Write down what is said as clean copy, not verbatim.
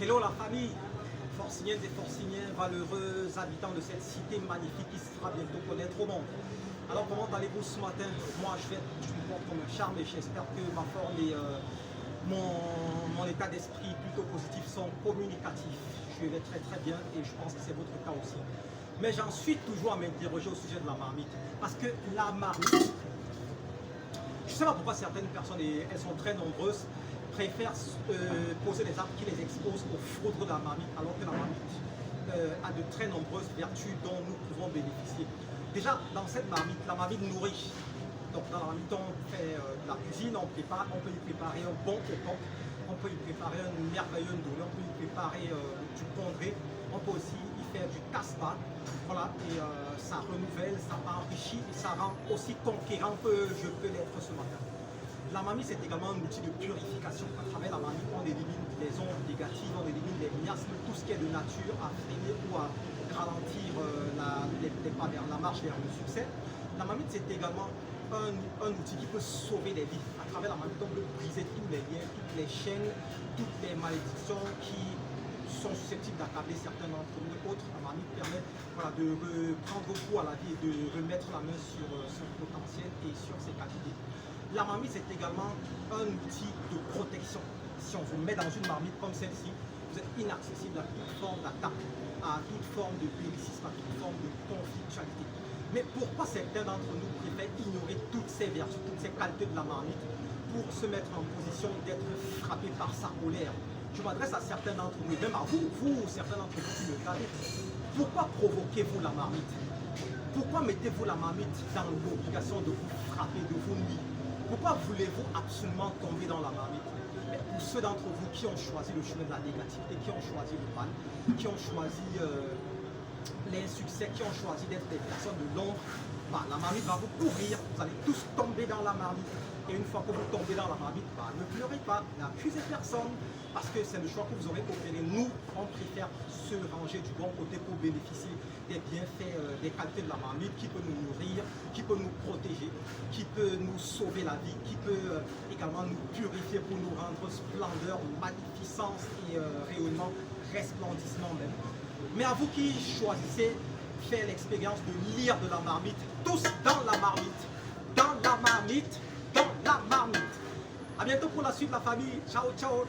Hello la famille, Forciniennes et Forciniens, valeureux habitants de cette cité magnifique qui se fera bientôt connaître au monde. Alors comment allez-vous ce matin? Moi je me porte comme un charme et j'espère que ma forme et mon état d'esprit plutôt positif sont communicatifs. Je vais très bien et je pense que c'est votre cas aussi. Mais j'en suis toujours à m'interroger au sujet de la marmite. Parce que la marmite, je ne sais pas pourquoi certaines personnes, et elles sont très nombreuses, préfèrent poser des actes qui les exposent au foudre de la marmite, alors que la marmite a de très nombreuses vertus dont nous pouvons bénéficier. Déjà, dans cette marmite, la marmite nourrit. Donc dans la marmite, on fait de la cuisine, on peut y préparer un bon coco, on peut y préparer un merveilleux ndolé, on peut y préparer du pondré, on peut aussi y faire du casse-pâte. Voilà, et ça renouvelle, ça enrichit et ça rend aussi conquérant que je peux l'être ce matin. La marmite, c'est également un outil de purification. À travers la marmite, on élimine les ondes négatives, on élimine les miasmes, tout ce qui est de nature à freiner ou à ralentir la marche vers le succès. La marmite, c'est également un outil qui peut sauver des vies. À travers la marmite, on peut briser tous les liens, toutes les chaînes, toutes les malédictions qui sont susceptibles d'accabler certains d'entre nous. Autres, la marmite permet de prendre goût à la vie et de remettre la main sur son potentiel et sur ses qualités. La marmite, c'est également un outil de protection. Si on vous met dans une marmite comme celle-ci, vous êtes inaccessible à toute forme d'attaque, à toute forme de bellicisme, à toute forme de conflictualité. Mais pourquoi certains d'entre nous préfèrent ignorer toutes ces vertus, toutes ces qualités de la marmite pour se mettre en position d'être frappé par sa colère? Je m'adresse à certains d'entre vous, même à vous, certains d'entre vous qui me regardez. Pourquoi provoquez-vous la marmite? Pourquoi mettez-vous la marmite dans l'obligation de vous frapper, de vous nuire? Pourquoi voulez-vous absolument tomber dans la marmite? Mais pour ceux d'entre vous qui ont choisi le chemin de la négativité, qui ont choisi le mal, qui ont choisi l'insuccès, qui ont choisi d'être des personnes de l'ombre, la marmite va vous couvrir, vous allez tous tomber dans la marmite. Et une fois que vous tombez dans la marmite, ne pleurez pas, n'accusez personne, parce que c'est le choix que vous aurez opéré. Nous, on préfère se ranger du bon côté pour bénéficier des bienfaits, des qualités de la marmite, qui peut nous nourrir, qui peut nous protéger, qui peut nous sauver la vie, qui peut également nous purifier pour nous rendre splendeur, magnificence et rayonnement, resplendissement même. Mais à vous qui choisissez faire l'expérience de lire de la marmite, tous dans la marmite, dans la marmite, dans la marmite. A bientôt pour la suite, la famille. Ciao, ciao.